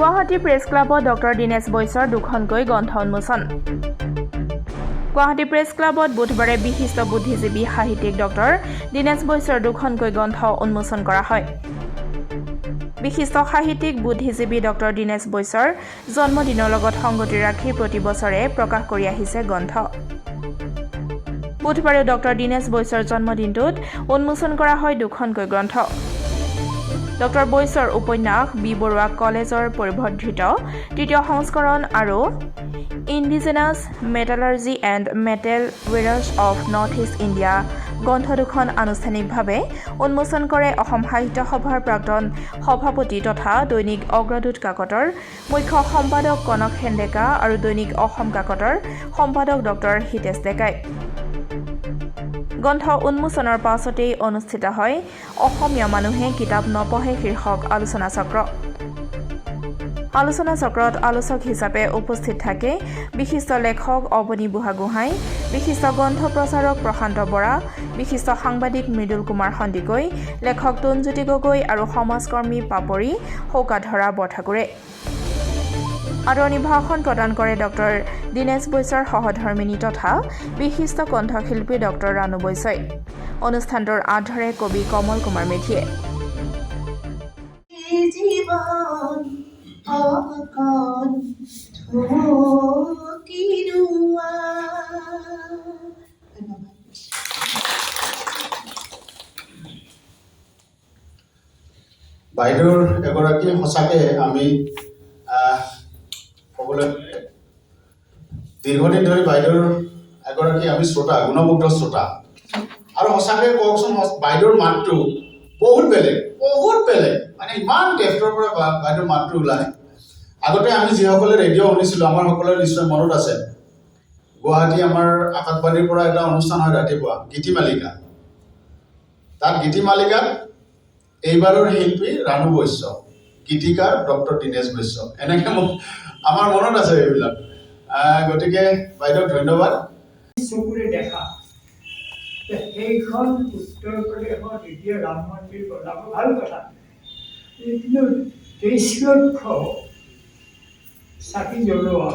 Guwahati press ক্লাবত doctor Dinesh বৈশ্যৰ দুখনকৈ গ্ৰন্থ উন্মোচন। গুৱাহাটী প্ৰেছ ক্লাবত বুধবাৰে বিশিষ্ট বুদ্ধিজীৱী সাহিত্যিক ডক্টৰ দীনেশ বৈশ্যৰ দুখনকৈ গ্ৰন্থ উন্মোচন কৰা হয়। বিশিষ্ট সাহিত্যিক বুদ্ধিজীৱী ডক্টৰ দীনেশ বৈশ্যৰ জন্মদিনৰ লগত সংগতি ৰাখি প্ৰতি বছৰে প্ৰকাশ কৰি আহিছে গ্ৰন্থ। বুধবাৰে ডক্টৰ দীনেশ বৈশ্যৰ জন্মদিনটোত উন্মোচন কৰা হয় দুখনকৈ গ্ৰন্থ। ডক্টৰ বৈশ্যৰ উপন্যাস বি বৰুৱা কলেজৰ পৰিৱৰ্ধিত তৃতীয় সংস্কৰণ আৰু indigenous metallurgy and metal wares of north east India গ্ৰন্থ দুখন আনুষ্ঠানিকভাৱে উন্মোচন কৰে অসম সাহিত্য সভাৰ প্ৰাক্তন সভাপতি তথা দৈনিক অগ্ৰদূত কাকতৰ মুখ্য সম্পাদক কনক সেন্দেকা আৰু দৈনিক অসম কাকতৰ সম্পাদক ডক্টৰ হিতেশ ডেকাই। গ্ৰন্থ উন্মোচনৰ পাছতেই অনুষ্ঠিত হয় অসমীয়া মানুহে কিতাপ নপঢ়ে শীৰ্ষক আলোচনা চক্ৰ। আলোচনা চক্ৰত আলোচক হিচাপে উপস্থিত থাকে বিশিষ্ট লেখক অৱনী বুঢ়াগোহাঁই, বিশিষ্ট গ্ৰন্থ প্ৰচাৰক প্ৰশান্ত বৰা, বিশিষ্ট সাংবাদিক মৃদুল কুমাৰ সন্দিকৈ, লেখক তৰুণজ্যোতি গগৈ আৰু সমাজকৰ্মী পাপৰি শৌকাধৰা বৰঠাকুৰে। আদৰণি ভাষণ প্ৰদান কৰে ডক্টৰ দীনেশ বৈশ্যৰ সহধৰ্মিনী তথা বিশিষ্ট কণ্ঠশিল্পী ডক্টৰ ৰাণু বৈশ্যই। অনুষ্ঠানটোৰ আঁত ধৰে কবি কমল কুমাৰ মেধিয়ে। বাইদেউৰ এগৰাকী সঁচাকে আমি ক'বলৈ দীৰ্ঘদিন ধৰি বাইদেউৰ এগৰাকী আমি শ্ৰোতা, গুণমুগ্ধ শ্ৰোতা। আৰু সঁচাকে কওকচোন, বাইদেউৰ মাতটো বহুত বেলেগ মানে ইমান ডেপ্থৰ পৰা বাইদেউৰ মাতটো ওলায়। আগতে আমি যিসকলে ৰেডিঅ' শুনিছিলোঁ, আমাৰ সকলোৰে নিশ্চয় মনত আছে, গুৱাহাটী আমাৰ আকাশবাণীৰ পৰা এটা অনুষ্ঠান হয় ৰাতিপুৱা, গীতিমালিকা। তাত গীতিমালিকাত এইবাৰৰ শিল্পী ৰাণু বৈশ্য, গীতিকাৰ ডক্টৰ দীনেশ বৈশ্য, এনেকৈ আমাৰ মনত আছে এইবিলাক। গতিকে বাইদেউক ধন্যবাদ। চকুৰে দেখা সেইখন উত্তৰ প্ৰদেশত এতিয়া ৰাম মন্দিৰ বনাব, ভাল কথা। কিন্তু 23 লক্ষ চাকি জ্বলোৱা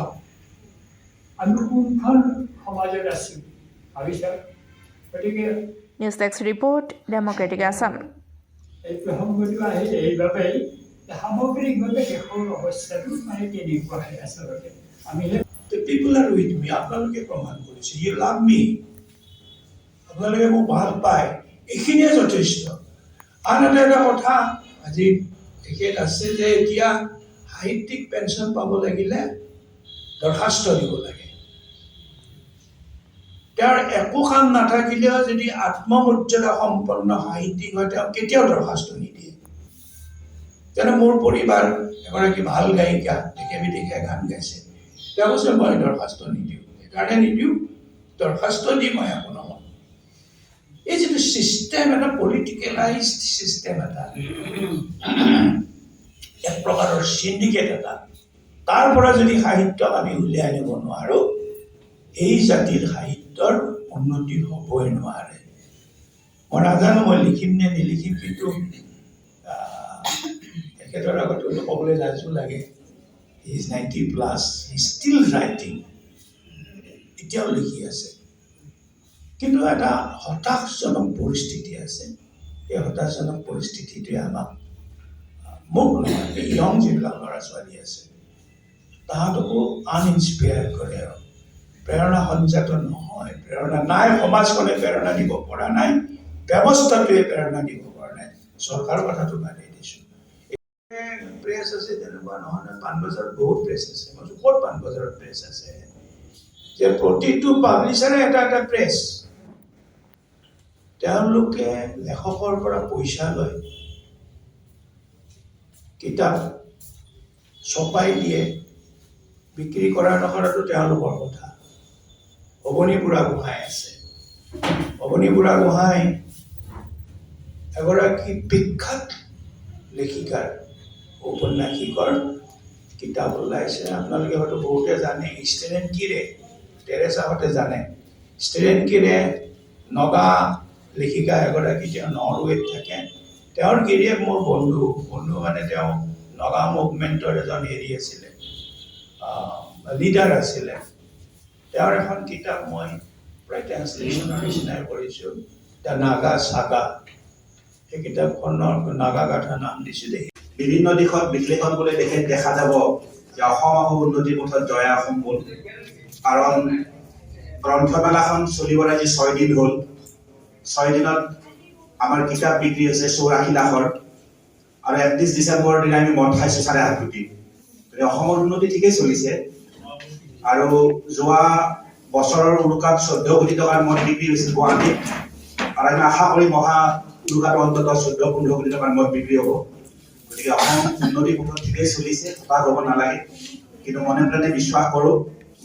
আমি কোনখন সমাজত আছোঁ ভাবিছা? গতিকে news desk report, democratic Assam. এই প্ৰসংগটো আহিলে এইবাবেই সামগ্ৰিকভাৱে দেশৰ অৱস্থাটো মানে তেনেকুৱাহে আচলতে। আমি The people are with me. আপোনালোকে প্ৰমাণ কৰিছে। You love me. আপোনালোকে মোক ভাল পায়, এইখিনিয়ে যথেষ্ট। আন এটা কথা, আজি এখেত আছে যে এতিয়া সাহিত্যিক পেঞ্চন পাব লাগিলে দৰখাস্ত দিব লাগে। তেওঁৰ একো কাম নাথাকিলেও যদি আত্মমৰ্যাদা সম্পন্ন সাহিত্যিক হয়, তেওঁ কেতিয়াও দৰখাস্ত নিদিয়ে। যেনে মোৰ পৰিবাৰ এগৰাকী ভাল গায়িকা, দেশে বিদেশে গান গাইছে, তেওঁ কৈছে মই দৰখাস্ত নিদিওঁ। সেইকাৰণে নিদিওঁ, দৰখাস্ত দি মই একো নহওঁ। এই যিটো ছিষ্টেম, এটা পলিটিকেলাইজড ছিষ্টেম, এটা এক প্ৰকাৰৰ চিণ্ডিকেট এটা, তাৰ পৰা যদি সাহিত্যক আমি উলিয়াই আনিব নোৱাৰোঁ, এই জাতিৰ সাহিত্যৰ উন্নতি হ'বই নোৱাৰে। মই নাজানো মই লিখিম নে নিলিখিম, কিন্তু তেখেতৰ আগত ক'বলৈ লাজো লাগে। He is 90+, he is still writing, এতিয়াও লিখি আছে। কিন্তু এটা হতাশজনক পৰিস্থিতি আছে। এই হতাশজনক পৰিস্থিতিটোৱে আমাক, মোক নহয়, ইয়ং যিবিলাক ল'ৰা ছোৱালী আছে তাহাঁতকো আনইনস্পায়াৰ কৰে। প্ৰেৰণা সঞ্জাত নহয়, প্ৰেৰণা নাই, সমাজখনে প্ৰেৰণা দিব পৰা নাই, ব্যৱস্থাটোৱে প্ৰেৰণা দিব পৰা নাই। চৰকাৰৰ কথাটো বাদেই দিছোঁ। প্ৰেছ আছে তেনেকুৱা নহয়, পাণবজাৰত বহুত প্ৰেছ আছে। মই ক'ত পাণবজাৰত প্ৰেছ আছে? যে প্ৰতিটো পাব্লিচাৰে এটা এটা প্ৰেছ, তেওঁলোকে লেখকৰ পৰা পইচা লয়, কিতাপ ছপাই দিয়ে, বিক্ৰী কৰা নকৰাটো তেওঁলোকৰ কথা। অৱনী বুঢ়াগোহাঁই আছে। অৱনী বুঢ়াগোহাঁই এগৰাকী বিখ্যাত লেখিকাৰ, ঔপন্যাসিকৰ কিতাপ ওলাইছে। আপোনালোকে হয়তো বহুতে জানে, ষ্টেলেন কিৰে, টেৰেছাহঁতে জানে। ষ্টেলেন কিৰে নগা লেখিকা এগৰাকী, তেওঁ নৰৱেত থাকে। তেওঁৰ গিৰিয়েক মোৰ বন্ধু মানে তেওঁ নগা মুভমেণ্টৰ এজন হেৰি আছিলে, লিডাৰ আছিলে। তেওঁৰ এখন কিতাপ মই প্ৰায় ট্ৰেন্সলেশ্যনৰ নিচিনাই কৰিছোঁ, দ্য নাগা সাগা। সেই কিতাপখনৰ নাগা গাথা নাম দিছোঁ দেই। বিভিন্ন দিশত বিশ্লেষণ কৰি দেখা যাব যে অসম আকৌ উন্নতিৰ পথত জয়া অসম হ'ল। কাৰণ গ্ৰন্থমেলাখন চলিবলৈ আজি 6 দিন হ'ল। 6 দিনত আমাৰ কিতাপ বিক্ৰী হৈছে 84 লাখৰ, আৰু 31 ডিচেম্বৰৰ দিনা আমি মদ খাইছোঁ 8.5 কোটি। গতিকে অসমৰ উন্নতি ঠিকেই চলিছে। আৰু যোৱা বছৰৰ উৰুকাত 14 কোটি টকাৰ মদ বিক্ৰী হৈছিল গুৱাহাটীত, আৰু আমি আশা কৰি মহা উৰুকাত অন্ততঃ 14-15 কোটি টকাৰ মদ বিক্ৰী হ'ব। গতিকে অসম উন্নতিৰ পথত ঠিকেই চলিছে, হতাশ হ'ব নালাগে। কিন্তু মনে প্ৰাণে বিশ্বাস কৰোঁ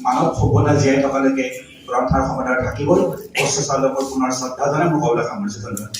মানৱ সভ্যতা জীয়াই থকালৈকে গ্ৰন্থৰ সমাধান থাকিবই। উচ্চ চালকৰ পুনৰ শ্ৰদ্ধা জনাই মোৰ কবলৈ সামৰিছোঁ। ধন্যবাদ।